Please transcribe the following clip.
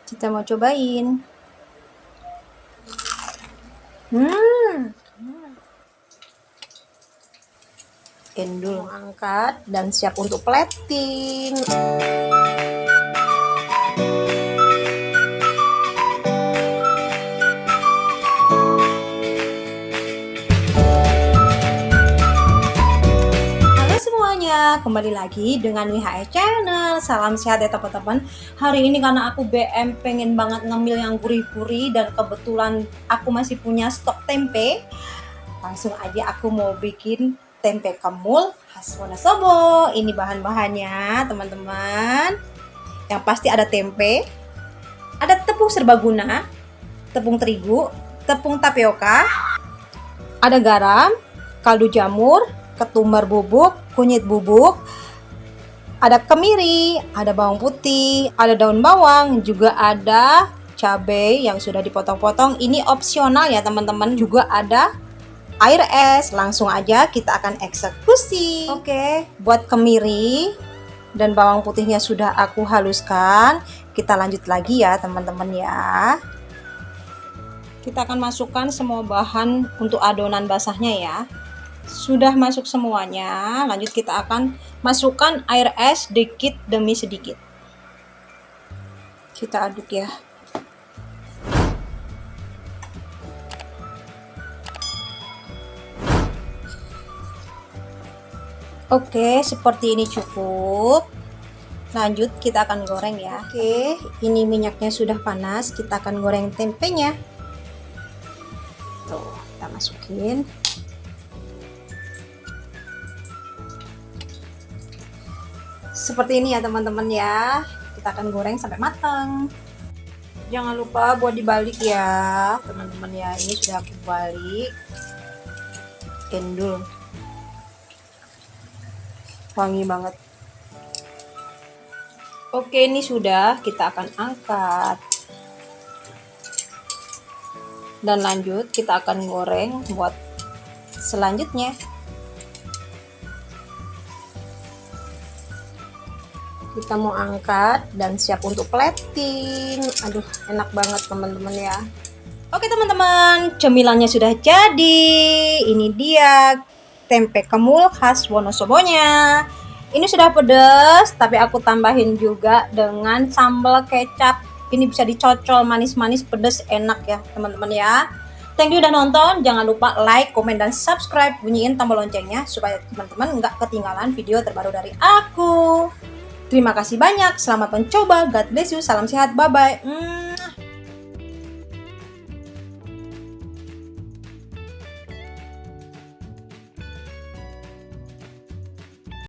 Kita mau cobain. Endul angkat dan siap untuk plating. Kembali lagi dengan WHS Channel. Salam sehat ya teman-teman. Hari ini karena aku BM pengen banget ngemil yang gurih-gurih dan kebetulan aku masih punya stok tempe, langsung aja aku mau bikin tempe kemul khas Wonosobo. Ini bahan-bahannya teman-teman. Yang pasti ada tempe, ada tepung serbaguna, tepung terigu, tepung tapioka, ada garam, kaldu jamur, ketumbar bubuk, kunyit bubuk, ada kemiri, ada bawang putih, ada daun bawang, juga ada cabai yang sudah dipotong-potong. Ini opsional ya teman-teman. Juga ada air es. Langsung aja kita akan eksekusi. Oke, buat kemiri dan bawang putihnya sudah aku haluskan. Kita lanjut lagi ya teman-teman ya. Kita akan masukkan semua bahan untuk adonan basahnya ya. Sudah masuk semuanya, lanjut kita akan masukkan air es sedikit demi sedikit. Kita aduk ya. Oke, seperti ini cukup. Lanjut kita akan goreng ya. Oke, ini minyaknya sudah panas, kita akan goreng tempenya. Tuh, kita masukin. Seperti ini ya teman-teman ya. Kita akan goreng sampai matang. Jangan lupa buat dibalik ya teman-teman ya. Ini sudah aku balik. Endul, wangi banget. Oke, ini sudah, kita akan angkat dan lanjut kita akan goreng buat selanjutnya. Kita mau angkat dan siap untuk plating. Aduh, enak banget teman-teman ya. Oke teman-teman, cemilannya sudah jadi. Ini dia tempe kemul khas Wonosobonya. Ini sudah pedas, tapi aku tambahin juga dengan sambal kecap. Ini bisa dicocol, manis-manis, pedas, enak ya teman-teman ya. Thank you udah nonton. Jangan lupa like, komen, dan subscribe. Bunyiin tombol loncengnya supaya teman-teman nggak ketinggalan video terbaru dari aku. Terima kasih banyak, selamat mencoba, God bless you, salam sehat, bye-bye.